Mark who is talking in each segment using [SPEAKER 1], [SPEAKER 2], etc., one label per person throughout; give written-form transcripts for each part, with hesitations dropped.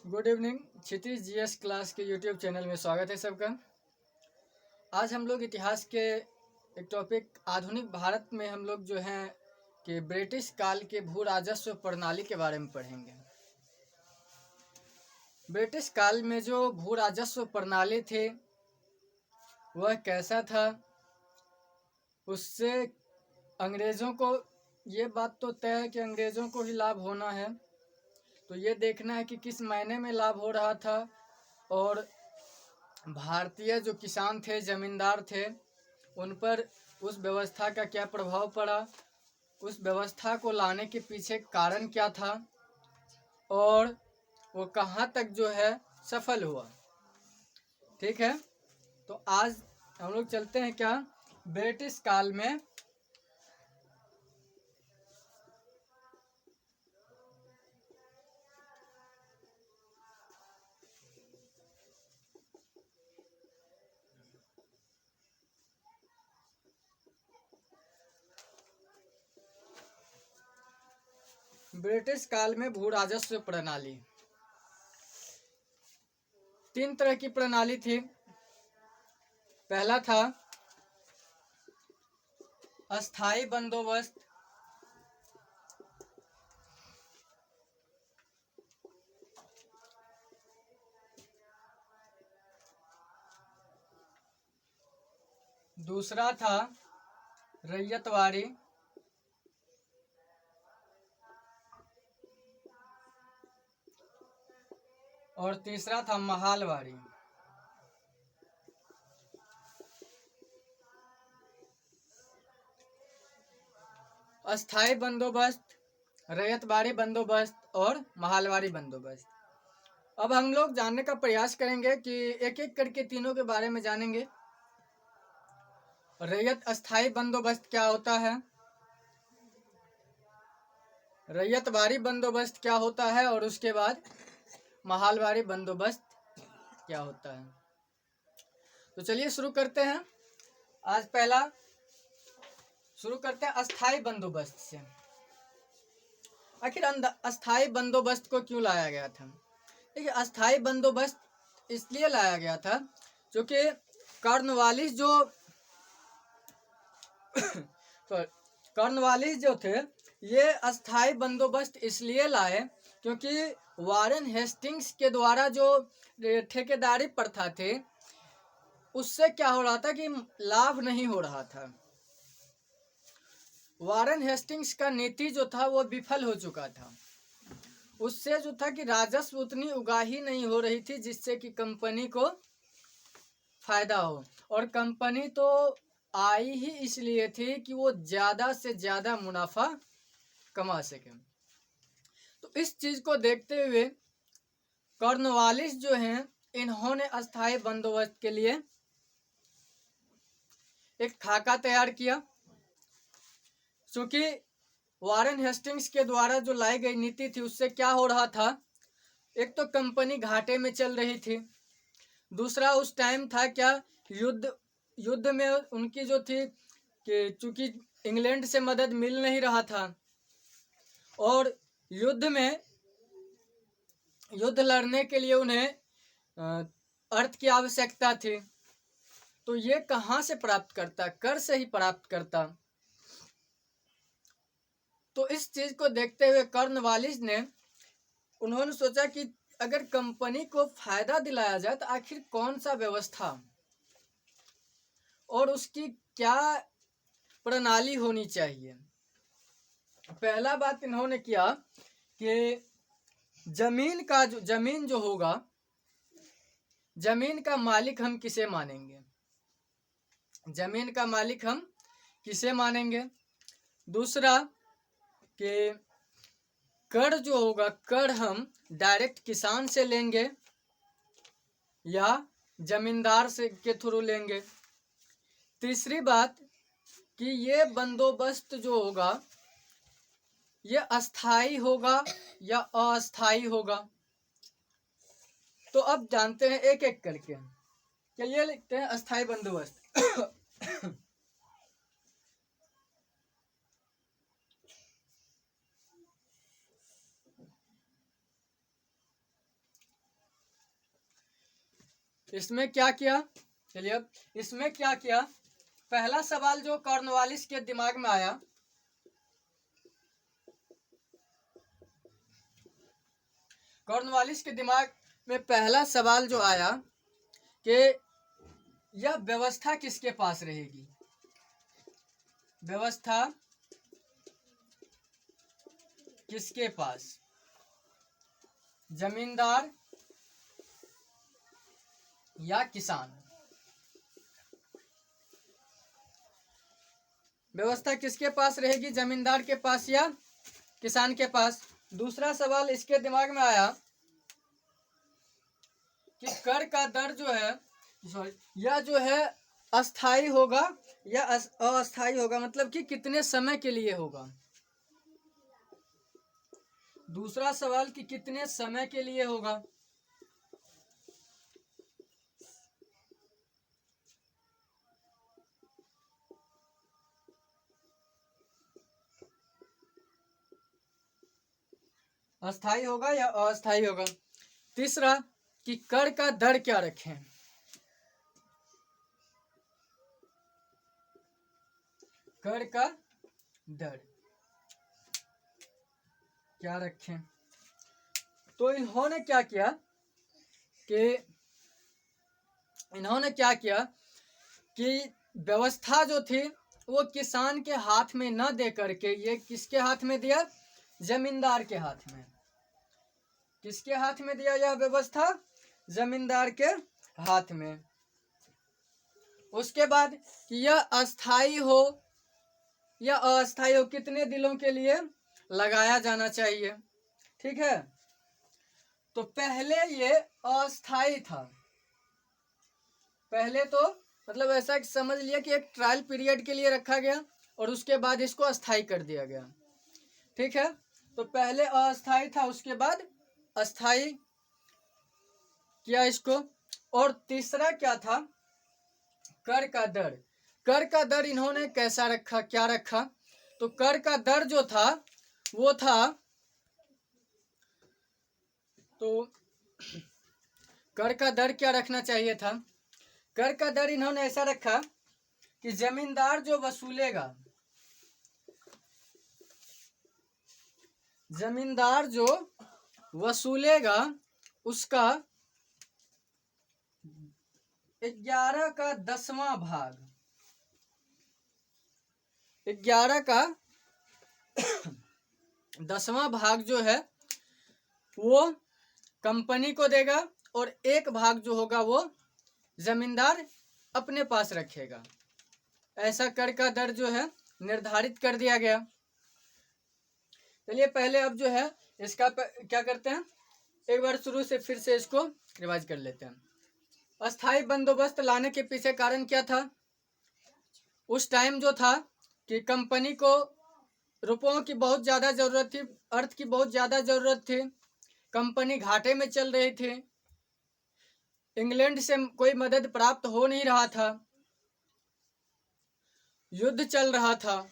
[SPEAKER 1] Good evening. Kshitij GS class के YouTube channel में स्वागत है सबका। आज हम लोग इतिहास के एक टॉपिक आधुनिक भारत में हम लोग जो हैं कि ब्रिटिश काल के भू राजस्व प्रणाली के बारे में पढ़ेंगे। ब्रिटिश काल में जो भू राजस्व प्रणाली थी वह कैसा था, उससे अंग्रेज़ों को ये बात तो तय है कि अंग्रेज़ों को ही लाभ होना है, तो ये देखना है कि किस महीने में लाभ हो रहा था और भारतीय जो किसान थे, ज़मींदार थे, उन पर उस व्यवस्था का क्या प्रभाव पड़ा, उस व्यवस्था को लाने के पीछे कारण क्या था और वो कहाँ तक जो है सफल हुआ। ठीक है, तो आज हम लोग चलते हैं क्या ब्रिटिश काल में। ब्रिटिश काल में भू राजस्व प्रणाली, तीन तरह की प्रणाली थी। पहला था अस्थाई बंदोबस्त, दूसरा था रैयतवाड़ी, और तीसरा था महालवाड़ी। अस्थाई बंदोबस्त, रैयतवाड़ी बंदोबस्त और महालवाड़ी बंदोबस्त। अब हम लोग जानने का प्रयास करेंगे कि एक एक करके तीनों के बारे में जानेंगे। रैयत अस्थाई बंदोबस्त क्या होता है, रैयतवाड़ी बंदोबस्त क्या होता है और उसके बाद महालवाड़ी बंदोबस्त क्या होता है। तो चलिए शुरू करते हैं। आज पहला शुरू करते हैं अस्थाई बंदोबस्त से। आखिर अस्थाई बंदोबस्त को क्यों लाया गया था? देखिए, अस्थाई बंदोबस्त इसलिए लाया गया था क्योंकि कॉर्नवालिस जो कॉर्नवालिस जो थे ये अस्थाई बंदोबस्त इसलिए लाए क्योंकि वारेन हेस्टिंग्स के द्वारा जो ठेकेदारी प्रथा थे उससे क्या हो रहा था कि लाभ नहीं हो रहा था। वारेन हेस्टिंग्स का नीति जो था वो विफल हो चुका था। उससे जो था कि राजस्व उतनी उगाही नहीं हो रही थी जिससे कि कंपनी को फायदा हो, और कंपनी तो आई ही इसलिए थी कि वो ज़्यादा से ज़्यादा मुनाफा कमा सके। तो इस चीज़ को देखते हुए कॉर्नवालिस जो हैं इन्होंने अस्थाई बंदोबस्त के लिए एक खाका तैयार किया। क्योंकि वारेन हेस्टिंग्स के द्वारा जो लाई गई नीति थी उससे क्या हो रहा था, एक तो कंपनी घाटे में चल रही थी, दूसरा उस टाइम था क्या युद्ध में उनकी जो थी कि चूंकि इंग्लैंड से मदद मिल नहीं रहा था और युद्ध लड़ने के लिए उन्हें अर्थ की आवश्यकता थी, तो ये कहाँ से प्राप्त करता? कर से ही प्राप्त करता। तो इस चीज को देखते हुए कॉर्नवालिस ने उन्होंने सोचा कि अगर कंपनी को फायदा दिलाया जाए तो आखिर कौन सा व्यवस्था और उसकी क्या प्रणाली होनी चाहिए। पहला बात इन्होंने किया कि जमीन जो होगा, जमीन का मालिक हम किसे मानेंगे, जमीन का मालिक हम किसे मानेंगे। दूसरा कि कर जो होगा, कर हम डायरेक्ट किसान से लेंगे या जमींदार से के थ्रू लेंगे। तीसरी बात कि ये बंदोबस्त जो होगा ये अस्थाई होगा या अस्थाई होगा। तो अब जानते हैं एक एक करके। चलिए लिखते हैं अस्थाई बंदोबस्त। इसमें क्या किया, चलिए अब इसमें क्या किया, पहला सवाल जो कॉर्नवालिस के दिमाग में आया, कॉर्नवालिस के दिमाग में पहला सवाल जो आया कि यह व्यवस्था किसके पास रहेगी, व्यवस्था किसके पास, जमींदार या किसान, व्यवस्था किसके पास रहेगी, जमींदार के पास या किसान के पास। दूसरा सवाल इसके दिमाग में आया कि कर का दर जो है, सॉरी, यह जो है अस्थाई होगा या अस्थाई होगा, मतलब कि कितने समय के लिए होगा। दूसरा सवाल कि कितने समय के लिए होगा। अस्थाई होगा या अस्थाई होगा। तीसरा कि कर का दर क्या रखें, कर का दर क्या रखें। तो इन्होंने क्या किया कि व्यवस्था जो थी वो किसान के हाथ में न दे करके ये किसके हाथ में दिया, जमींदार के हाथ में। किसके हाथ में दिया यह व्यवस्था, जमींदार के हाथ में। उसके बाद कि यह अस्थाई हो या अस्थाई हो, कितने दिनों के लिए लगाया जाना चाहिए। ठीक है, तो पहले ये अस्थाई था, पहले तो मतलब ऐसा समझ लिया कि एक ट्रायल पीरियड के लिए रखा गया और उसके बाद इसको अस्थाई कर दिया गया। ठीक है, तो पहले अस्थाई था, उसके बाद अस्थाई किया इसको। और तीसरा क्या था, कर का दर। कर का दर इन्होंने कैसा रखा, क्या रखा, तो कर का दर जो था वो था, तो कर का दर क्या रखना चाहिए था, कर का दर इन्होंने ऐसा रखा कि जमींदार जो वसूलेगा, जमींदार जो वसूलेगा उसका 11 का 10वां भाग, 11 का 10वां भाग जो है वो कंपनी को देगा और एक भाग जो होगा वो जमींदार अपने पास रखेगा। ऐसा कर का दर जो है निर्धारित कर दिया गया। चलिए पहले अब जो है इसका क्या करते हैं, एक बार शुरू से फिर से इसको रिवाइज कर लेते हैं। अस्थाई बंदोबस्त लाने के पीछे कारण क्या था, उस टाइम जो था कि कंपनी को रुपयों की बहुत ज़्यादा ज़रूरत थी, अर्थ की बहुत ज़्यादा ज़रूरत थी, कंपनी घाटे में चल रही थी, इंग्लैंड से कोई मदद प्राप्त हो नहीं रहा था, युद्ध चल रहा था।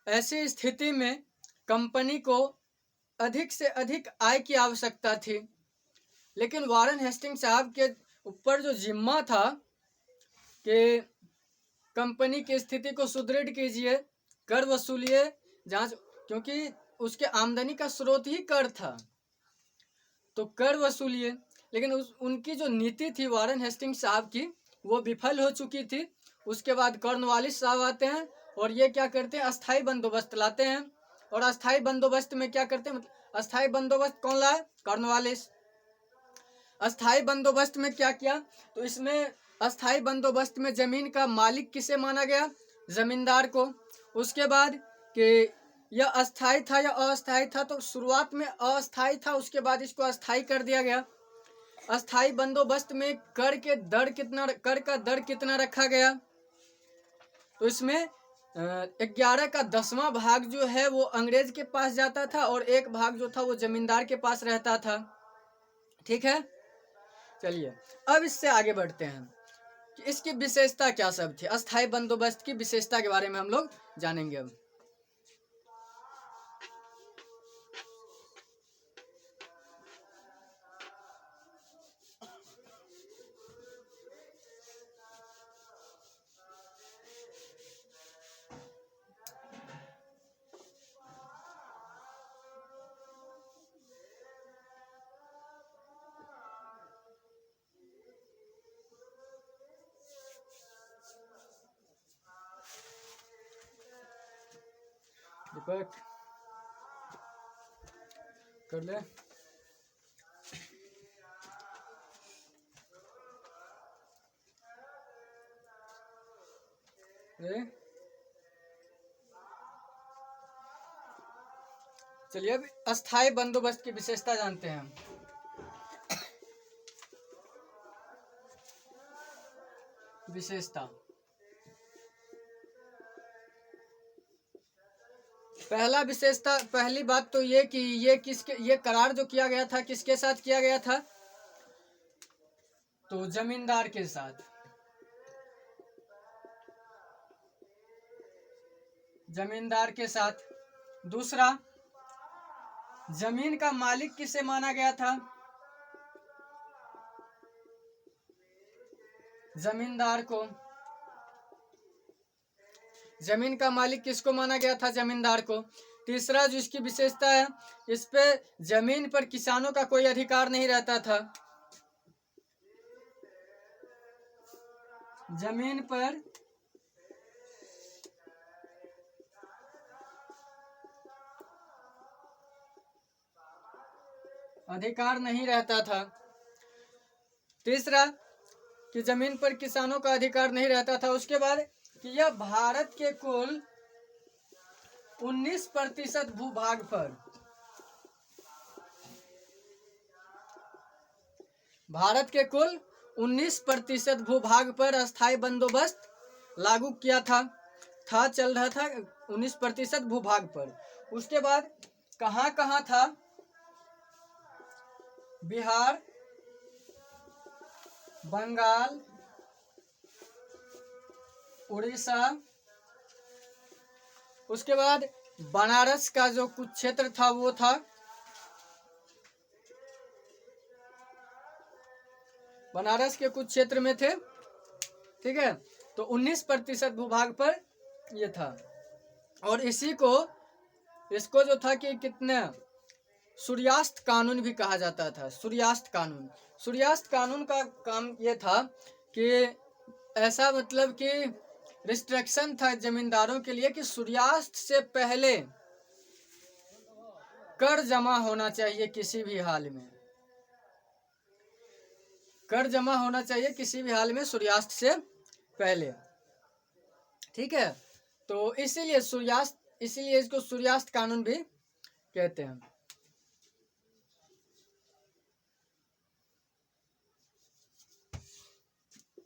[SPEAKER 1] ऐसी स्थिति में कंपनी को अधिक से अधिक आय की आवश्यकता थी, लेकिन वारेन हेस्टिंग्स साहब के ऊपर जो जिम्मा था कि कंपनी की स्थिति को सुदृढ़ कीजिए, कर वसूलिए, जांच, क्योंकि उसके आमदनी का स्रोत ही कर था, तो कर वसूलिए। लेकिन उनकी जो नीति थी वारेन हेस्टिंग्स साहब की वो विफल हो चुकी थी। उसके बाद कॉर्नवालिस साहब आते हैं और ये क्या करते हैं, अस्थाई बंदोबस्त लाते हैं। और अस्थाई बंदोबस्त में क्या करते हैं, मतलब अस्थाई बंदोबस्त कौन लाए, कॉर्नवालिस। अस्थाई बंदोबस्त में क्या किया, तो इसमें अस्थाई बंदोबस्त में जमीन का मालिक किसे माना गया, जमींदार को। उसके बाद कि यह अस्थाई था या अस्थाई था, तो शुरुआत में अस्थाई था, उसके बाद इसको अस्थाई कर दिया गया। अस्थाई बंदोबस्त में कर का दर कितना रखा गया, तो इसमें 11 का 10वां भाग जो है वो अंग्रेज के पास जाता था और एक भाग जो था वो जमींदार के पास रहता था। ठीक है, चलिए अब इससे आगे बढ़ते हैं कि इसकी विशेषता क्या सब थी, अस्थाई बंदोबस्त की विशेषता के बारे में हम लोग जानेंगे अब। दीपक कर ले। चलिए अब अस्थाई बंदोबस्त की विशेषता जानते हैं हम। विशेषता, पहली बात तो ये कि ये करार जो किया गया था किसके साथ किया गया था? तो जमींदार के साथ। जमींदार के साथ। दूसरा, जमीन का मालिक किसे माना गया था? जमींदार को। जमीन का मालिक किसको माना गया था? जमींदार को। तीसरा जो इसकी विशेषता है, इस पे जमीन पर किसानों का कोई अधिकार नहीं रहता था। जमीन पर अधिकार नहीं रहता था। तीसरा कि जमीन पर किसानों का अधिकार नहीं रहता था। उसके बाद कि यह भारत के कुल 19% भूभाग पर, भारत के कुल 19% भूभाग पर अस्थायी बंदोबस्त लागू किया था चल रहा था 19% भूभाग पर। उसके बाद कहाँ कहाँ था? बिहार, बंगाल, उड़ीसा। उसके बाद बनारस का जो कुछ क्षेत्र था वो था, बनारस के कुछ क्षेत्र में थे। ठीक है, तो 19% भूभाग पर ये था। और इसको जो था कि कितने सूर्यास्त कानून भी कहा जाता था। सूर्यास्त कानून। सूर्यास्त कानून का काम ये था कि ऐसा मतलब कि रिस्ट्रिक्शन था जमींदारों के लिए कि सूर्यास्त से पहले कर जमा होना चाहिए किसी भी हाल में। कर जमा होना चाहिए किसी भी हाल में सूर्यास्त से पहले। ठीक है, तो इसीलिए इसको सूर्यास्त कानून भी कहते हैं।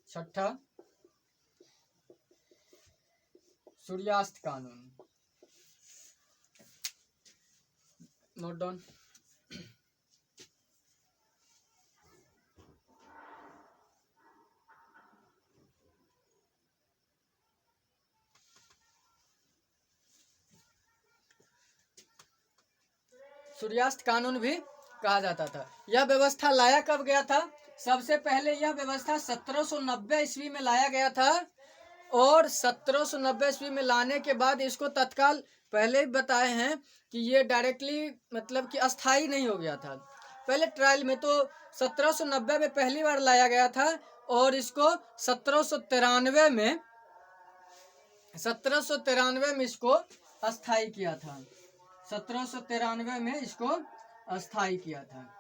[SPEAKER 1] छठा, सूर्यास्त कानून। Note down. सूर्यास्त कानून भी कहा जाता था। यह व्यवस्था लाया कब गया था? सबसे पहले यह व्यवस्था 1790 ईस्वी में लाया गया था। और 1790 ईस्वी में लाने के बाद इसको तत्काल, पहले ही बताए हैं कि ये डायरेक्टली मतलब कि अस्थाई नहीं हो गया था। पहले ट्रायल में तो 1790 में पहली बार लाया गया था और इसको 1793 में इसको अस्थाई किया था। 1793 में इसको अस्थाई किया था।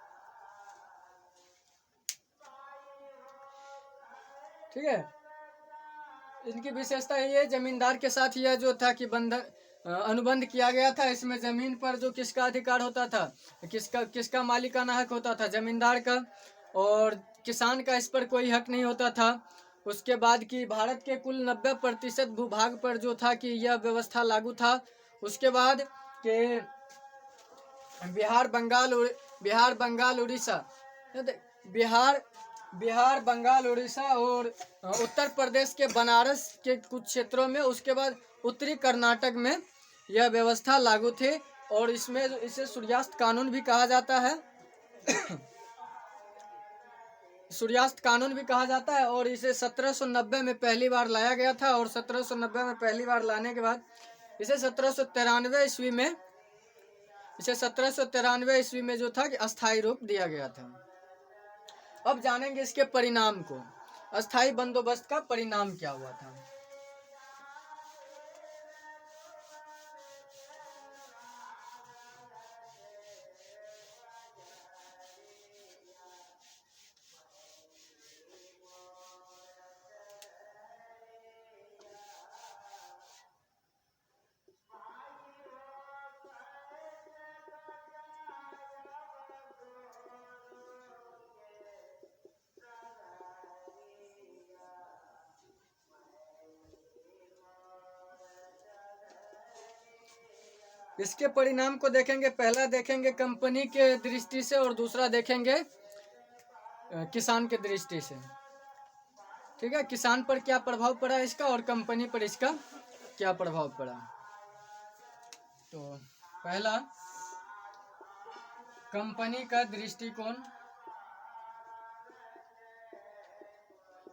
[SPEAKER 1] ठीक है, इनकी विशेषता ये जमींदार के साथ यह जो था कि अनुबंध किया गया था। इसमें जमीन पर जो किसका अधिकार होता था, किसका मालिकाना हक होता था? जमींदार का। और किसान का इस पर कोई हक नहीं होता था। उसके बाद कि भारत के कुल 90% भूभाग पर जो था कि यह व्यवस्था लागू था। उसके बाद कि बिहार, बंगाल, उड़ीसा, बिहार, बंगाल, उड़ीसा और उत्तर प्रदेश के बनारस के कुछ क्षेत्रों में, उसके बाद उत्तरी कर्नाटक में यह व्यवस्था लागू थी। और इसे सूर्यास्त कानून भी कहा जाता है। सूर्यास्त कानून भी कहा जाता है। और इसे 1790 में पहली बार लाया गया था। और 1790 में पहली बार लाने के बाद इसे 1793 ईस्वी में जो था कि अस्थायी रूप दिया गया था। अब जानेंगे इसके परिणाम को। अस्थायी बंदोबस्त का परिणाम क्या हुआ था? इसके परिणाम को देखेंगे। पहला देखेंगे कंपनी के दृष्टि से और दूसरा देखेंगे किसान के दृष्टि से। ठीक है, किसान पर क्या प्रभाव पड़ा इसका और कंपनी पर इसका क्या प्रभाव पड़ा। तो पहला कंपनी का दृष्टिकोण,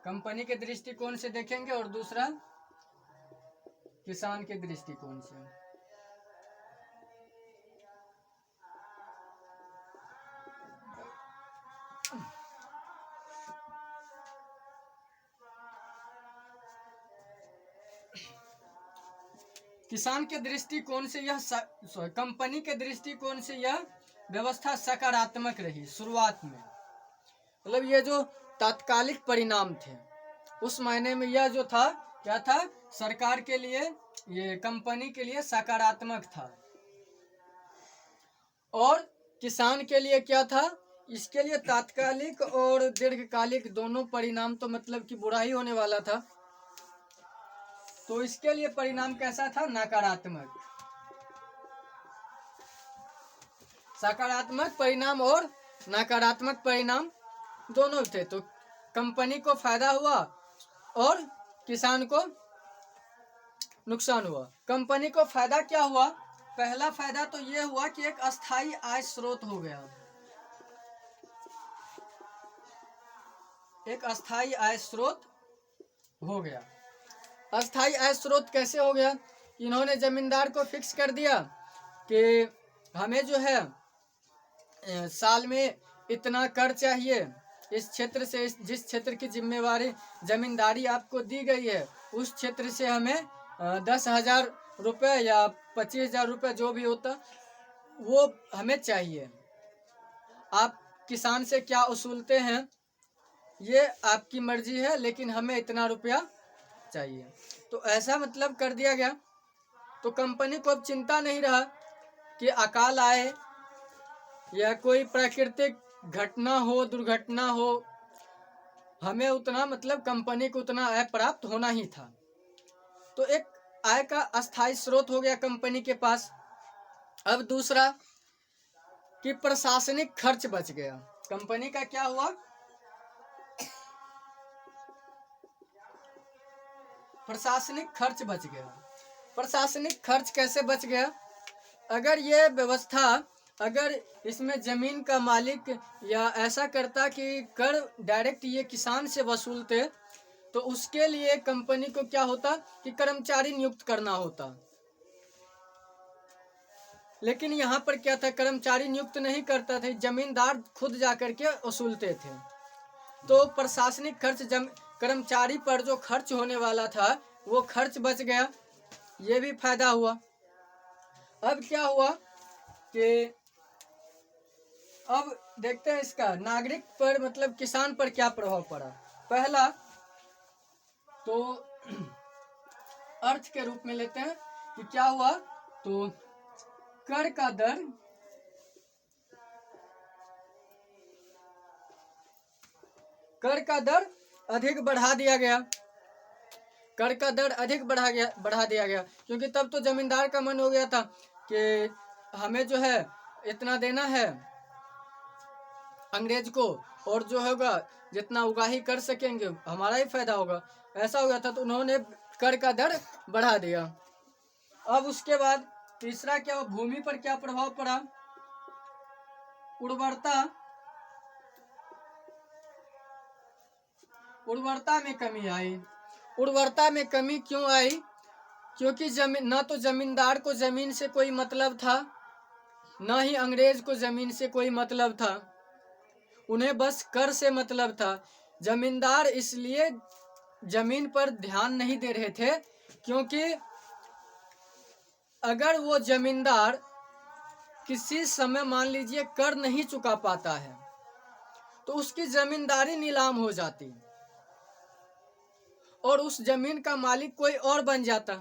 [SPEAKER 1] कंपनी के दृष्टिकोण से देखेंगे और दूसरा किसान के दृष्टिकोण से। किसान के दृष्टिकोण से यह कंपनी के दृष्टिकोण से यह व्यवस्था सकारात्मक रही शुरुआत में। मतलब ये जो तात्कालिक परिणाम थे उस महीने में यह जो था क्या था, सरकार के लिए, ये कंपनी के लिए सकारात्मक था। और किसान के लिए क्या था, इसके लिए तात्कालिक और दीर्घकालिक दोनों परिणाम तो मतलब कि बुरा ही होने वाला था। तो इसके लिए परिणाम कैसा था, नकारात्मक। सकारात्मक परिणाम और नकारात्मक परिणाम दोनों थे। तो कंपनी को फायदा हुआ और किसान को नुकसान हुआ। कंपनी को फायदा क्या हुआ, पहला फायदा तो यह हुआ कि एक अस्थायी आय स्रोत हो गया। एक अस्थायी आय स्रोत हो गया। अस्थायी आय स्रोत कैसे हो गया, इन्होंने जमींदार को फिक्स कर दिया कि हमें जो है साल में इतना कर चाहिए, इस क्षेत्र से जिस क्षेत्र की जिम्मेवारी जमींदारी आपको दी गई है उस क्षेत्र से हमें 10,000 रुपये या 25,000 रुपये जो भी होता वो हमें चाहिए। आप किसान से क्या वसूलते हैं ये आपकी मर्जी है, लेकिन हमें इतना रुपया चाहिए। तो ऐसा मतलब कर दिया गया। तो कंपनी को अब चिंता नहीं रहा कि अकाल आए या कोई प्राकृतिक घटना हो, दुर्घटना हो, हमें उतना मतलब कंपनी को उतना आय प्राप्त होना ही था। तो एक आय का अस्थायी स्रोत हो गया कंपनी के पास। अब दूसरा कि प्रशासनिक खर्च बच गया। कंपनी का क्या हुआ, प्रशासनिक खर्च बच गया। प्रशासनिक खर्च कैसे बच गया, अगर ये व्यवस्था, अगर इसमें जमीन का मालिक या ऐसा करता कि कर डायरेक्ट ये किसान से वसूलते तो उसके लिए कंपनी को क्या होता कि कर्मचारी नियुक्त करना होता। लेकिन यहाँ पर क्या था, कर्मचारी नियुक्त नहीं करता था, जमींदार खुद जाकर के वसूलते थे। तो प्रशासनिक खर्च, कर्मचारी पर जो खर्च होने वाला था वो खर्च बच गया, ये भी फायदा हुआ। अब क्या हुआ कि अब देखते हैं इसका नागरिक पर मतलब किसान पर क्या प्रभाव पड़ा। पहला तो अर्थ के रूप में लेते हैं कि क्या हुआ, तो कर का दर, कर का दर अधिक बढ़ा दिया गया। कर का दर अधिक बढ़ा दिया गया क्योंकि तब तो जमींदार का मन हो गया था कि हमें जो है इतना देना है अंग्रेज को, और जो होगा जितना उगाही कर सकेंगे हमारा ही फायदा होगा, ऐसा हो गया था। तो उन्होंने कर का दर बढ़ा दिया। अब उसके बाद तीसरा क्या हुआ, भूमि पर क्या प्रभाव पड़ा, उर्वरता में कमी आई। उर्वरता में कमी क्यों आई, क्योंकि न तो जमींदार को जमीन से कोई मतलब था, न ही अंग्रेज को जमीन से कोई मतलब था, उन्हें बस कर से मतलब था। जमींदार इसलिए जमीन पर ध्यान नहीं दे रहे थे क्योंकि अगर वो जमींदार किसी समय मान लीजिए कर नहीं चुका पाता है तो उसकी जमींदारी नीलाम हो जाती और उस जमीन का मालिक कोई और बन जाता।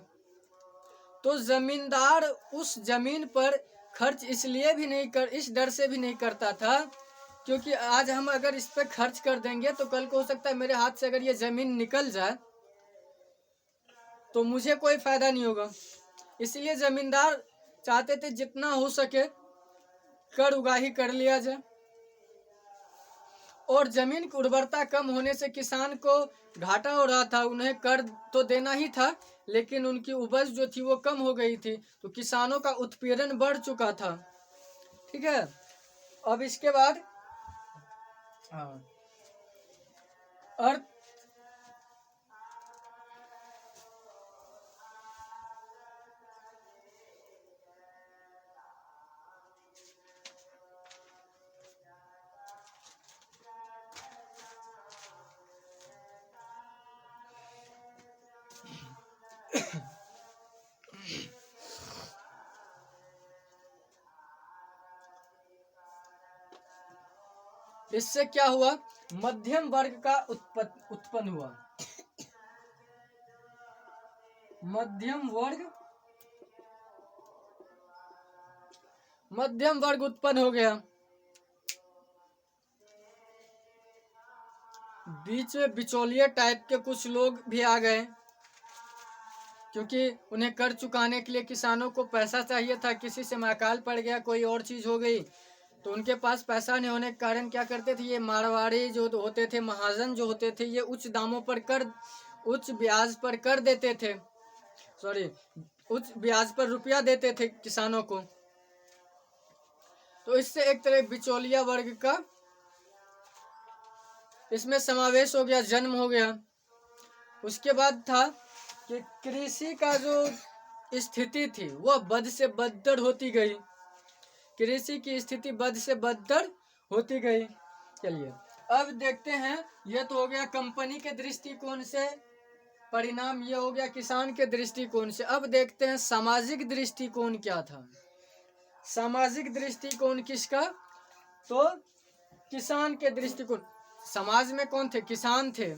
[SPEAKER 1] तो जमींदार उस जमीन पर खर्च इसलिए भी नहीं कर, इस डर से भी नहीं करता था क्योंकि आज हम अगर इस पर खर्च कर देंगे तो कल को हो सकता है मेरे हाथ से अगर ये जमीन निकल जाए तो मुझे कोई फायदा नहीं होगा। इसलिए जमींदार चाहते थे जितना हो सके कर उगाही कर लिया जाए, और जमीन की उर्वरता कम होने से किसान को घाटा हो रहा था। उन्हें कर तो देना ही था, लेकिन उनकी उपज जो थी वो कम हो गई थी, तो किसानों का उत्पीड़न बढ़ चुका था। ठीक है, अब इसके बाद हाँ, अर्थ इससे क्या हुआ, मध्यम वर्ग का उत्पन्न हुआ। मध्यम वर्ग उत्पन्न हो गया। बीच में बिचौलिए टाइप के कुछ लोग भी आ गए, क्योंकि उन्हें कर चुकाने के लिए किसानों को पैसा चाहिए था। किसी से अकाल पड़ गया, कोई और चीज हो गई, तो उनके पास पैसा नहीं होने के कारण क्या करते थे, ये मारवाड़ी जो होते थे, महाजन जो होते थे, ये उच्च दामों पर उच्च ब्याज पर कर देते थे, उच्च ब्याज पर रुपया देते थे किसानों को। तो इससे एक तरह बिचौलिया वर्ग का इसमें समावेश हो गया, जन्म हो गया। उसके बाद था कि कृषि का जो स्थिति थी वह बद से बदतर होती गई। कृषि की स्थिति बद से बदतर होती गई। चलिए अब देखते हैं, यह तो हो गया कंपनी के दृष्टिकोण से परिणाम, यह हो गया किसान के दृष्टिकोण से। अब देखते हैं सामाजिक दृष्टिकोण क्या था। सामाजिक दृष्टिकोण किसका, तो किसान के दृष्टिकोण। समाज में कौन थे, किसान थे,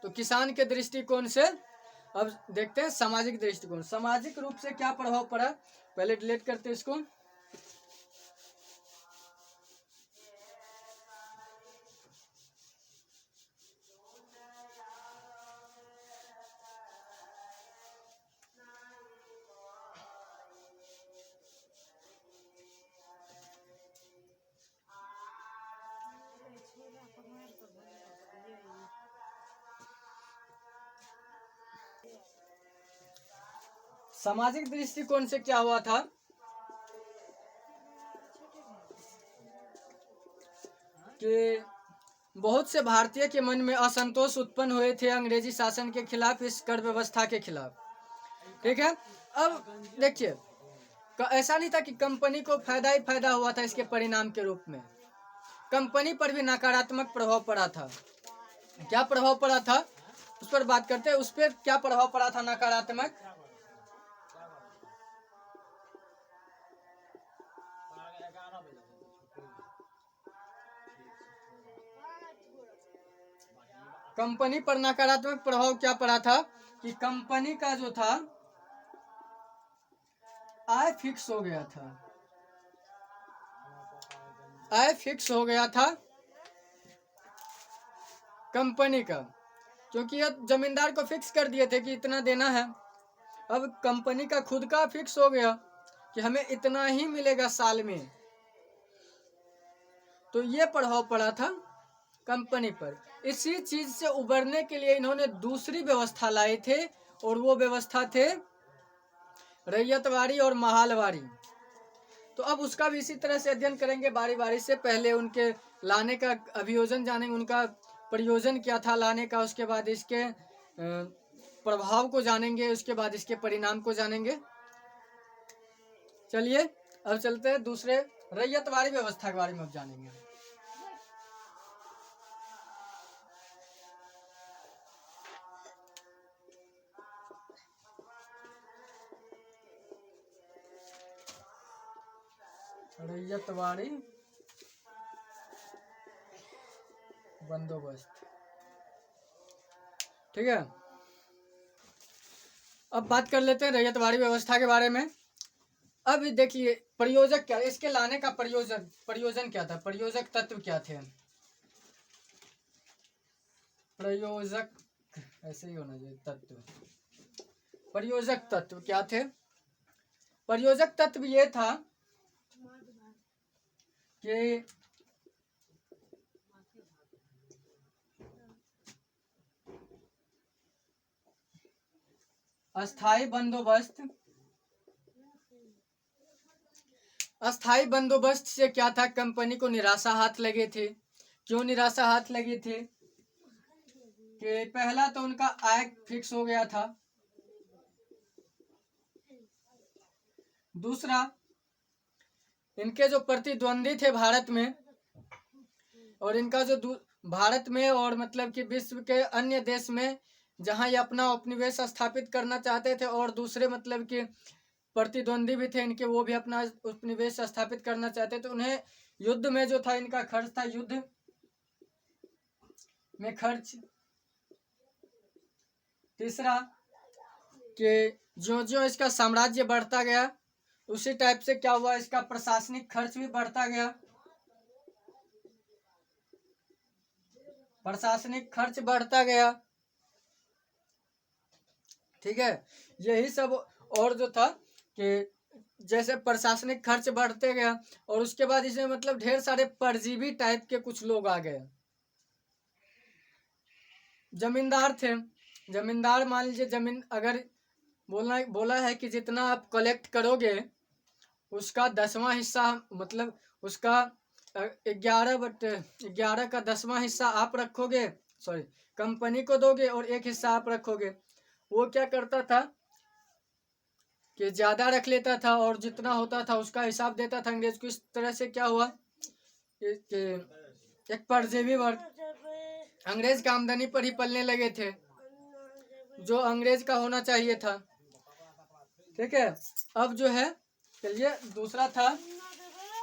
[SPEAKER 1] तो किसान के दृष्टिकोण से अब देखते हैं सामाजिक दृष्टिकोण। सामाजिक रूप से क्या प्रभाव पड़ा, पहले डिलीट करते हैं इसको। सामाजिक दृष्टिकोण से क्या हुआ था कि बहुत से भारतीय के मन में असंतोष उत्पन्न हुए थे अंग्रेजी शासन के खिलाफ, इस कर व्यवस्था के खिलाफ। ठीक है, अब देखिए ऐसा नहीं था कि कंपनी को फायदा ही फायदा हुआ था। इसके परिणाम के रूप में कंपनी पर भी नकारात्मक प्रभाव पड़ा था। क्या प्रभाव पड़ा था उस पर बात करते हैं। उस पर क्या प्रभाव पड़ा था नकारात्मक, कंपनी पर नकारात्मक प्रभाव क्या पड़ा था कि कंपनी का जो था आय फिक्स हो गया था। आय फिक्स हो गया था कंपनी का, क्योंकि ये जमींदार को फिक्स कर दिए थे कि इतना देना है। अब कंपनी का खुद का फिक्स हो गया कि हमें इतना ही मिलेगा साल में, तो ये प्रभाव पड़ा था कंपनी पर। इसी चीज से उबरने के लिए इन्होंने दूसरी व्यवस्था लाए थे, और वो व्यवस्था थे रैयतवाड़ी और महालवाड़ी। तो अब उसका भी इसी तरह से अध्ययन करेंगे बारी बारी से। पहले उनके लाने का अभियोजन जानेंगे, उनका प्रयोजन क्या था लाने का, उसके बाद इसके प्रभाव को जानेंगे, उसके बाद इसके परिणाम को जानेंगे। चलिए अब चलते हैं दूसरे रैयतवाड़ी व्यवस्था के बारे में अब जानेंगे। रैयतवाड़ी बंदोबस्त, ठीक है। अब बात कर लेते हैं रैयतवाड़ी व्यवस्था के बारे में। अब देखिए प्रयोजक क्या, इसके लाने का प्रयोजन क्या था, प्रयोजक तत्व क्या थे। प्रयोजक ऐसे ही होना चाहिए, तत्व, प्रयोजक तत्व क्या थे। प्रयोजक तत्व ये था कि अस्थाई बंदोबस्त, अस्थाई बंदोबस्त से क्या था, कंपनी को निराशा हाथ लगे थे। क्यों निराशा हाथ लगी थी कि पहला तो उनका आय फिक्स हो गया था, दूसरा इनके जो प्रतिद्वंदी थे भारत में, और इनका जो भारत में और मतलब कि विश्व के अन्य देश में जहां ये अपना उपनिवेश स्थापित करना चाहते थे, और दूसरे मतलब कि प्रतिद्वंदी भी थे इनके, वो भी अपना उपनिवेश स्थापित करना चाहते थे। उन्हें युद्ध में जो था इनका खर्च था, युद्ध में खर्च। तीसरा कि ज्यो ज्यो इसका साम्राज्य बढ़ता गया उसी टाइप से क्या हुआ, इसका प्रशासनिक खर्च भी बढ़ता गया, प्रशासनिक खर्च बढ़ता गया। ठीक है, यही सब। और जो था कि जैसे प्रशासनिक खर्च बढ़ते गया, और उसके बाद इसमें मतलब ढेर सारे परजीवी टाइप के कुछ लोग आ गए। जमींदार थे, जमींदार मान लीजिए जमीन अगर बोला है कि जितना आप कलेक्ट करोगे उसका 10वां हिस्सा, मतलब उसका 11/11 का 10वां हिस्सा आप रखोगे, सॉरी कंपनी को दोगे, और एक हिस्सा आप रखोगे। वो क्या करता था कि ज्यादा रख लेता था और जितना होता था उसका हिसाब देता था अंग्रेज को। इस तरह से क्या हुआ कि एक परजीवी वर्ग अंग्रेज का आमदनी पर ही पलने लगे थे, जो अंग्रेज का होना चाहिए था। ठीक है, अब जो है चलिए दूसरा था,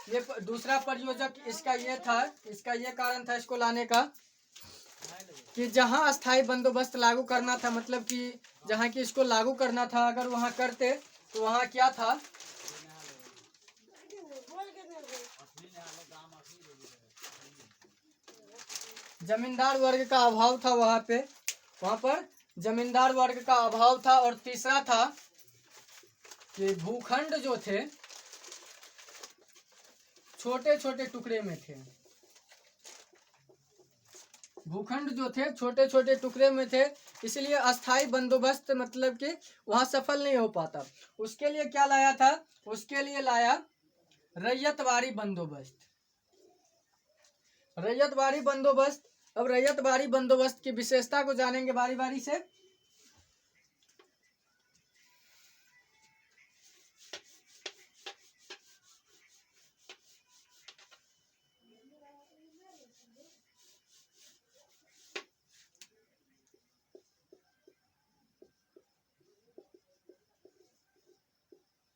[SPEAKER 1] ये दूसरा प्रयोजक इसका ये था, इसका ये कारण था इसको लाने का कि जहां अस्थाई बंदोबस्त लागू करना था, मतलब कि जहां की इसको लागू करना था, अगर वहां करते तो वहां क्या था, जमींदार वर्ग का अभाव था वहां पर जमींदार वर्ग का अभाव था। और तीसरा था कि भूखंड जो थे छोटे छोटे टुकड़े में थे, भूखंड जो थे छोटे छोटे टुकड़े में थे, इसलिए अस्थाई बंदोबस्त मतलब कि वहां सफल नहीं हो पाता। उसके लिए क्या लाया था, उसके लिए लाया रैयतवारी बंदोबस्त, रैयतवारी बंदोबस्त। अब रैयतवारी बंदोबस्त की विशेषता को जानेंगे बारी बारी से।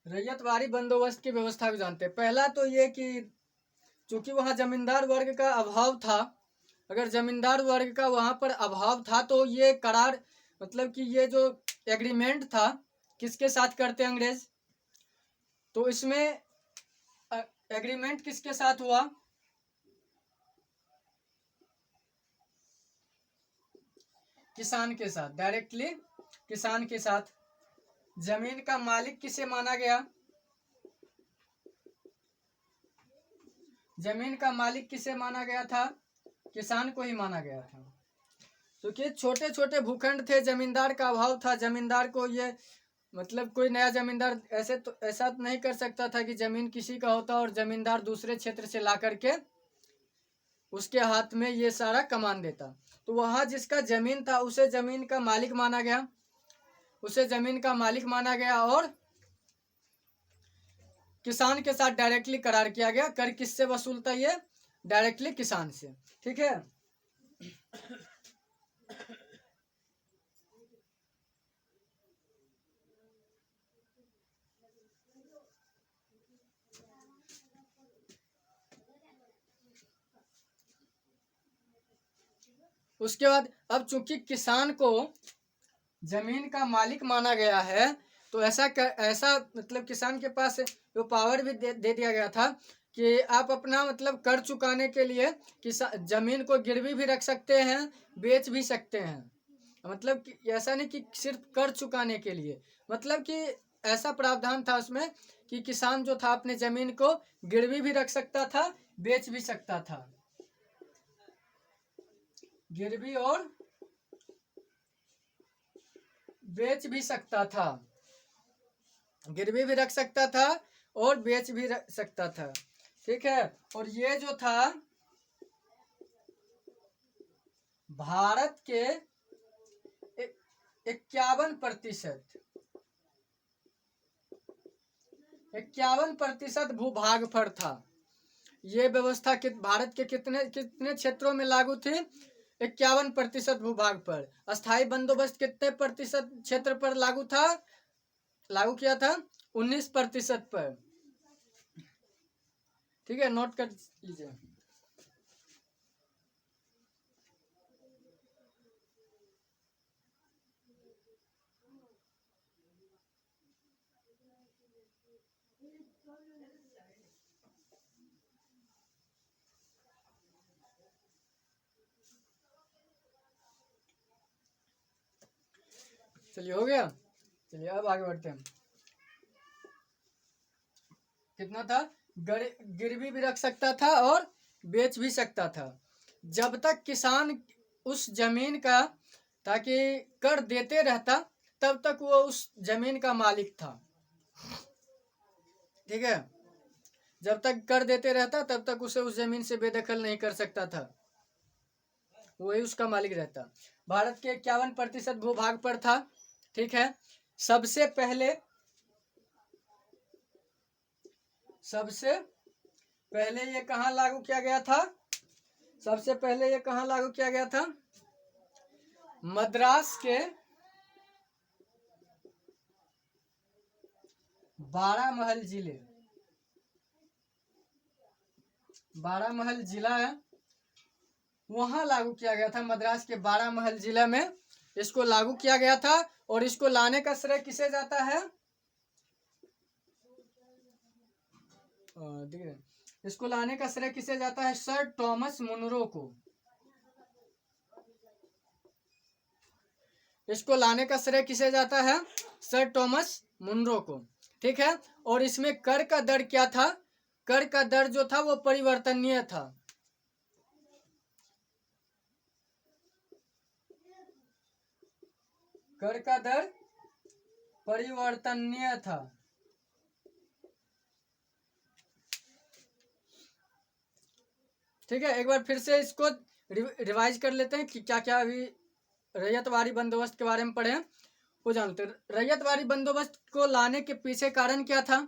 [SPEAKER 1] रैयतवारी बंदोबस्त की व्यवस्था को जानते हैं। पहला तो ये कि चूंकि वहां जमींदार वर्ग का अभाव था, अगर जमींदार वर्ग का वहां पर अभाव था तो ये करार मतलब कि ये जो एग्रीमेंट था किसके साथ करते अंग्रेज, तो इसमें एग्रीमेंट किसके साथ हुआ, किसान के साथ, डायरेक्टली किसान के साथ। जमीन का मालिक किसे माना गया, जमीन का मालिक किसे माना गया था, किसान को ही माना गया था। क्योंकि छोटे छोटे भूखंड थे, जमींदार का अभाव था, जमींदार को ये मतलब कोई नया जमींदार ऐसा तो नहीं कर सकता था कि जमीन किसी का होता और जमींदार दूसरे क्षेत्र से ला करके उसके हाथ में ये सारा कमान देता। तो वहां जिसका जमीन था उसे जमीन का मालिक माना गया, उसे जमीन का मालिक माना गया, और किसान के साथ डायरेक्टली करार किया गया। कर किससे वसूलता, ये डायरेक्टली किसान से। ठीक है, उसके बाद अब चूंकि किसान को जमीन का मालिक माना गया है, तो ऐसा मतलब किसान के पास वो पावर भी दे दिया गया था कि आप अपना मतलब कर चुकाने के लिए किसान जमीन को गिरवी भी रख सकते हैं, बेच भी सकते हैं। मतलब कि ऐसा नहीं कि सिर्फ कर चुकाने के लिए, मतलब कि ऐसा प्रावधान था उसमें कि किसान जो था अपने जमीन को गिरवी भी रख सकता था, बेच भी सकता था। गिरवी और बेच भी सकता था, गिरवी भी रख सकता था और बेच भी रख सकता था। ठीक है। और ये जो था भारत के 51% 51% भूभाग पर था। ये व्यवस्था भारत के कितने कितने क्षेत्रों में लागू थी? 51% भूभाग पर। अस्थाई बंदोबस्त कितने प्रतिशत क्षेत्र पर लागू किया था? 19% पर। ठीक है, नोट कर लीजिए। चलिए, हो गया। चलिए अब आगे बढ़ते हैं। कितना था? गिरवी भी रख सकता था और बेच भी सकता था। जब तक किसान उस जमीन का ताकि कर देते रहता तब तक वो उस जमीन का मालिक था। ठीक है। जब तक कर देते रहता तब तक उसे उस जमीन से बेदखल नहीं कर सकता था, वही उसका मालिक रहता। भारत के 51% भूभाग पर था। ठीक है। सबसे पहले ये कहाँ लागू किया गया था? सबसे पहले ये कहाँ लागू किया गया था? मद्रास के बारामहल जिला है, वहां लागू किया गया था। मद्रास के बारामहल जिला में इसको लागू किया गया था। और इसको लाने का श्रेय किसे जाता है? इसको लाने का श्रेय किसे जाता है? सर टॉमस मुनरो को। इसको लाने का श्रेय किसे जाता है? सर टॉमस मुनरो को। ठीक है। और इसमें कर का दर क्या था? कर का दर जो था वो परिवर्तनीय था। कर का दर परिवर्तनीय था। ठीक है। एक बार फिर से इसको रिवाइज कर लेते हैं कि क्या क्या अभी रैयतवारी बंदोबस्त के बारे में पढ़े हैं वो जानते हैं। रैयतवारी बंदोबस्त को लाने के पीछे कारण क्या था?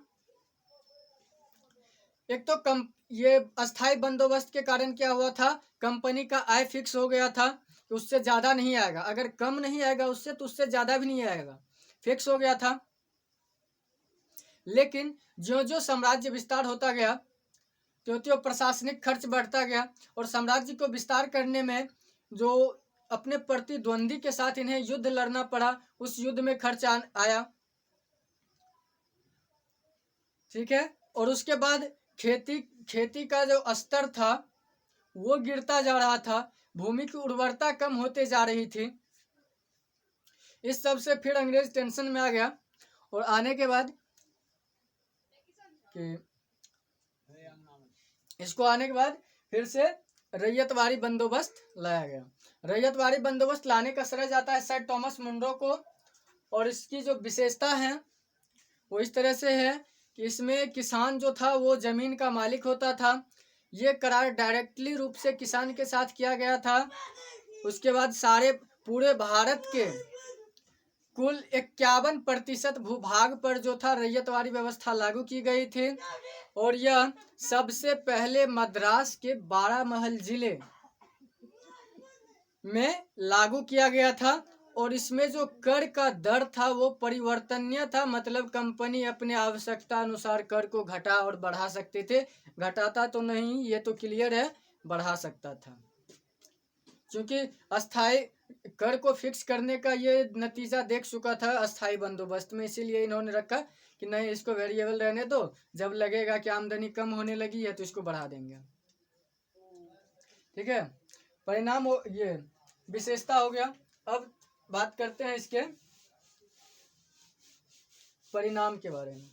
[SPEAKER 1] एक तो ये अस्थाई बंदोबस्त के कारण क्या हुआ था? कंपनी का आय फिक्स हो गया था कि उससे ज्यादा नहीं आएगा, अगर कम नहीं आएगा उससे तो उससे ज्यादा भी नहीं आएगा, फिक्स हो गया था। लेकिन जो जो साम्राज्य विस्तार होता गया त्यों त्यों प्रशासनिक खर्च बढ़ता गया और साम्राज्य को विस्तार करने में जो अपने प्रतिद्वंदी के साथ इन्हें युद्ध लड़ना पड़ा, उस युद्ध में खर्च आया। ठीक है। और उसके बाद खेती का जो स्तर था वो गिरता जा रहा था, भूमि की उर्वरता कम होते जा रही थी। इस सब से फिर अंग्रेज टेंशन में आ गया और आने के बाद फिर से रैयतवारी बंदोबस्त लाया गया। रैयतवारी बंदोबस्त लाने का श्रेय जाता है सर टॉमस मुनरो को। और इसकी जो विशेषता है वो इस तरह से है कि इसमें किसान जो था वो जमीन का मालिक होता था। ये करार डायरेक्टली रूप से किसान के साथ किया गया था। उसके बाद पूरे भारत के कुल 51% भूभाग पर जो था रैयतवारी व्यवस्था लागू की गई थी। और यह सबसे पहले मद्रास के बारामहल जिले में लागू किया गया था। और इसमें जो कर का दर था वो परिवर्तनीय था, मतलब कंपनी अपने आवश्यकता अनुसार कर को घटा और बढ़ा सकते थे। घटाता तो नहीं, ये तो क्लियर है, बढ़ा सकता था। क्योंकि अस्थाई कर को फिक्स करने का ये नतीजा देख चुका था अस्थाई बंदोबस्त में, इसीलिए इन्होंने रखा कि नहीं इसको वेरिएबल रहने दो, जब लगेगा कि आमदनी कम होने लगी है तो इसको बढ़ा देंगे। ठीक है। परिणाम ये विशेषता हो गया। अब बात करते हैं इसके परिणाम के बारे में।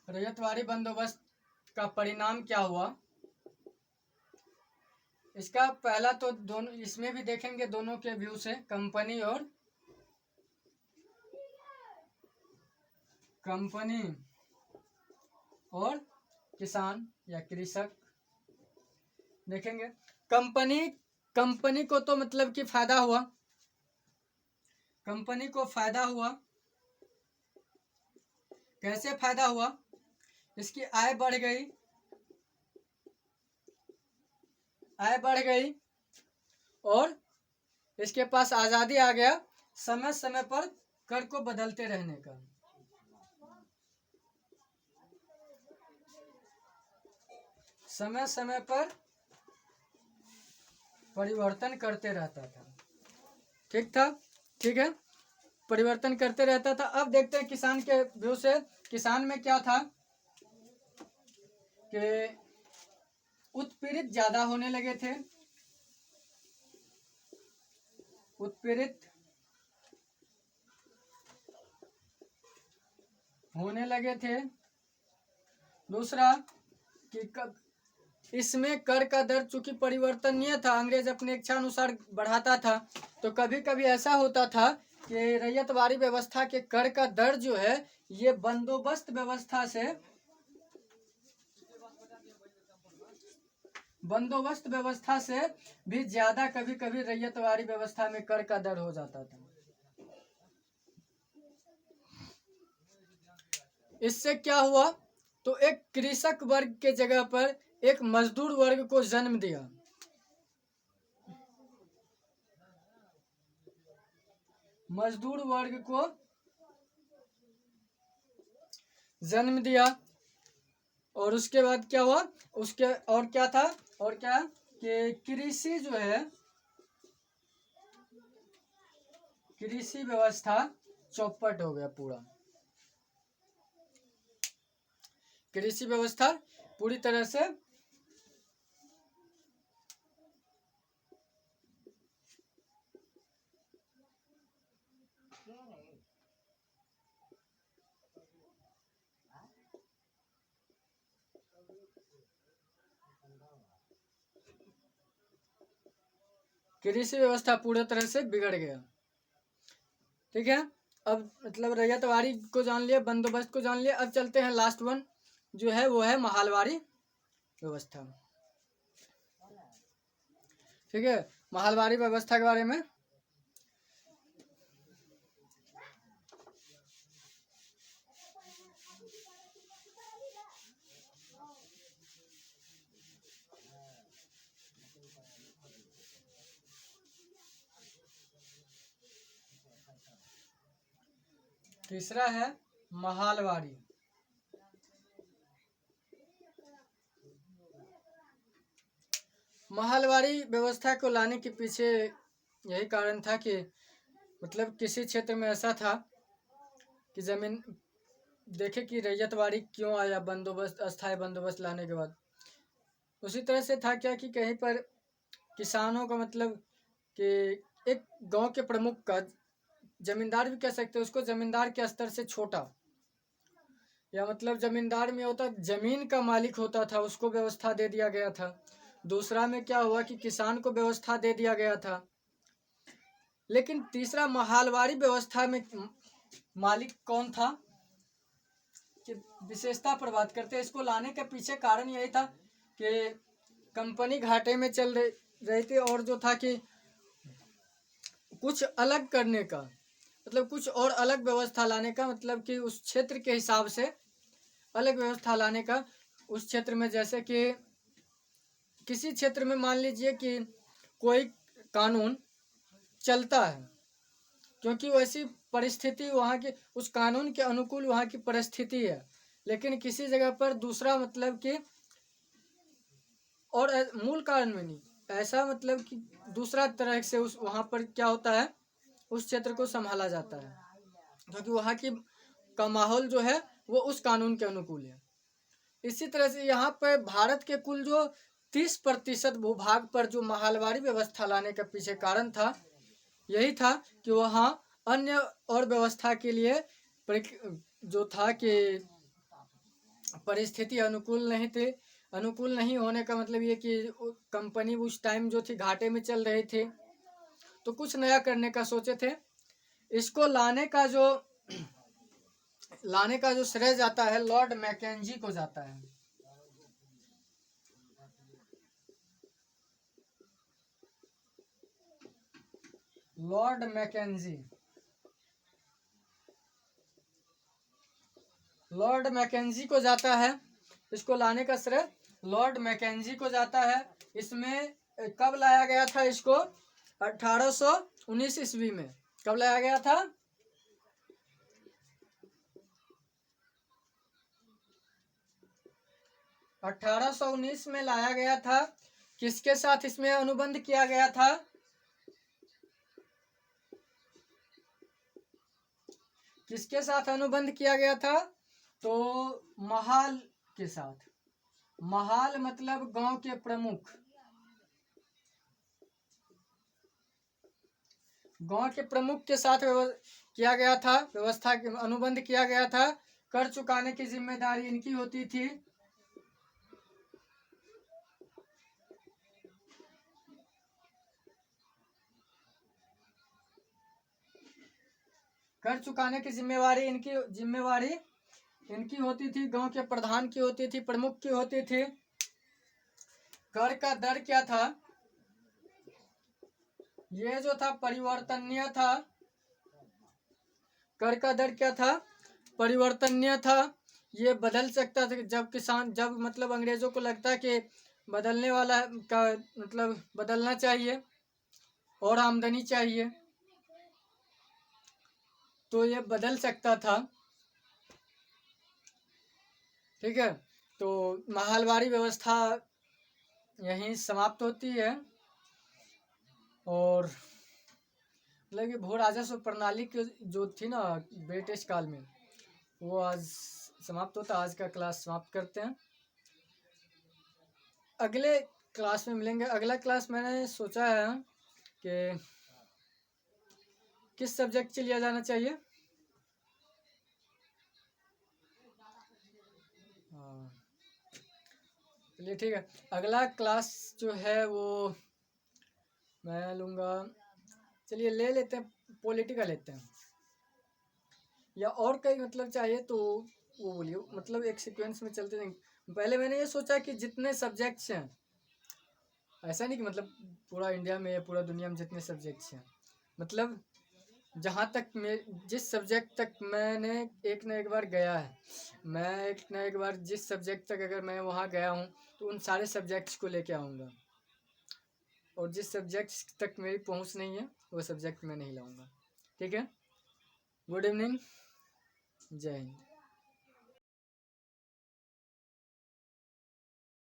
[SPEAKER 1] रैयतवाड़ी बंदोबस्त का परिणाम क्या हुआ? इसका पहला तो दोनों इसमें भी देखेंगे, दोनों के व्यू से, कंपनी और किसान या कृषक देखेंगे। कंपनी को तो मतलब कि फायदा हुआ, कंपनी को फायदा हुआ। कैसे फायदा हुआ? इसकी आय बढ़ गई और इसके पास आज़ादी आ गया समय समय पर कर को बदलते रहने का। समय समय पर परिवर्तन करते रहता था। ठीक था, ठीक है, परिवर्तन करते रहता था। अब देखते हैं किसान के व्यू से। किसान में क्या था कि उत्पीड़ित ज्यादा होने लगे थे, उत्पीड़ित होने लगे थे। दूसरा कि इसमें कर का दर चूंकि परिवर्तनीय था, अंग्रेज अपने इच्छा अनुसार बढ़ाता था, तो कभी कभी ऐसा होता था कि रैयतवाड़ी व्यवस्था के कर का दर जो है ये बंदोबस्त व्यवस्था से भी ज्यादा कभी कभी रैयतवाड़ी व्यवस्था में कर का दर हो जाता था। इससे क्या हुआ? तो एक कृषक वर्ग के जगह पर एक मजदूर वर्ग को जन्म दिया। मजदूर वर्ग को जन्म दिया। और उसके बाद क्या हुआ? उसके और क्या था? और क्या कि कृषि जो है, कृषि व्यवस्था चौपट हो गया पूरा। कृषि व्यवस्था पूरी तरह से पूरी तरह से बिगड़ गया। ठीक है, अब मतलब रैयतवाड़ी को जान लिया, बंदोबस्त को जान लिया। अब चलते हैं लास्ट वन जो है वो है महलवाड़ी व्यवस्था। ठीक है, महलवाड़ी व्यवस्था के बारे में तीसरा है महलवाड़ी। महलवाड़ी व्यवस्था को लाने के पीछे यही कारण था कि मतलब किसी क्षेत्र में ऐसा था कि जमीन देखे कि रैयतवाड़ी क्यों आया बंदोबस्त, अस्थायी बंदोबस्त लाने के बाद। उसी तरह से था क्या कि कहीं पर किसानों का मतलब कि एक गांव के प्रमुख का, जमींदार भी कह सकते हैं उसको, जमींदार के स्तर से छोटा, या मतलब जमींदार में होता जमीन का मालिक होता था, उसको व्यवस्था दे दिया गया था। दूसरा में क्या हुआ कि किसान को व्यवस्था दे दिया गया था। लेकिन तीसरा महलवाड़ी व्यवस्था में मालिक कौन था कि विशेषता पर बात करते हैं। इसको लाने के पीछे कारण यही था कि कंपनी घाटे में चल रही थी और जो था कि कुछ अलग करने का मतलब कुछ और अलग व्यवस्था लाने का, मतलब कि उस क्षेत्र के हिसाब से अलग व्यवस्था लाने का। उस क्षेत्र में जैसे कि किसी क्षेत्र में मान लीजिए कि कोई कानून चलता है, क्योंकि वैसी परिस्थिति वहाँ की, उस कानून के अनुकूल वहाँ की परिस्थिति है, लेकिन किसी जगह पर दूसरा मतलब कि और मूल कारण में नहीं, ऐसा मतलब कि दूसरा तरह से उस वहाँ पर क्या होता है, उस क्षेत्र को संभाला जाता है, क्योंकि वहाँ की का माहौल जो है वो उस कानून के अनुकूल है। इसी तरह से यहाँ पर भारत के कुल जो 30% भूभाग पर जो महलवारी व्यवस्था लाने का पीछे कारण था, यही था कि वहाँ अन्य और व्यवस्था के लिए जो था कि परिस्थिति अनुकूल नहीं थी। अनुकूल नहीं होने का मतलब ये कि कंपनी उस टाइम जो थी घाटे में चल रही थी, तो कुछ नया करने का सोचे थे। इसको लाने का जो श्रेय जाता है लॉर्ड मैकेंजी को जाता है। लॉर्ड मैकेंजी को जाता है। इसको लाने का श्रेय लॉर्ड मैकेंजी को जाता है। इसमें कब लाया गया था इसको? 1819 ईस्वी में। कब लाया गया था? 1819 में लाया गया था। किसके साथ इसमें अनुबंध किया गया था? किसके साथ अनुबंध किया गया था? तो महाल के साथ। महाल मतलब गांव के प्रमुख। गांव के प्रमुख के साथ किया गया था, व्यवस्था अनुबंध किया गया था। कर चुकाने की जिम्मेदारी इनकी होती थी। कर चुकाने की जिम्मेवारी इनकी होती थी। गांव के प्रधान की होती थी, प्रमुख की होती थी। कर का दर क्या था? ये जो था परिवर्तनीय था। कर का दर क्या था? परिवर्तनीय था। ये बदल सकता था। जब मतलब अंग्रेजों को लगता कि बदलने वाला का मतलब बदलना चाहिए और आमदनी चाहिए, तो ये बदल सकता था। ठीक है, तो महलवारी व्यवस्था यहीं समाप्त होती है। और मतलब कि भू राजस्व प्रणाली की जो थी ना ब्रिटिश काल में, वो आज समाप्त होता। आज का क्लास समाप्त करते हैं। अगले क्लास में मिलेंगे। अगला क्लास मैंने सोचा है कि किस सब्जेक्ट से लिया जाना चाहिए। चलिए ठीक है, अगला क्लास जो है वो मैं लूँगा, चलिए ले लेते हैं, पॉलिटिकल लेते हैं, या और कई मतलब चाहिए तो वो बोलिए, मतलब एक सीक्वेंस में चलते हैं। पहले मैंने ये सोचा कि जितने सब्जेक्ट्स हैं, ऐसा नहीं कि मतलब पूरा इंडिया में या पूरा दुनिया में जितने सब्जेक्ट्स हैं, मतलब जहाँ तक जिस सब्जेक्ट तक मैंने एक न एक बार गया है, मैं एक न एक बार जिस सब्जेक्ट तक अगर मैं वहाँ गया हूँ तो उन सारे सब्जेक्ट्स को लेके आऊँगा, और जिस सब्जेक्ट तक मेरी पहुँच नहीं है वो सब्जेक्ट मैं नहीं लाऊँगा। ठीक है, गुड इवनिंग, जय हिंद।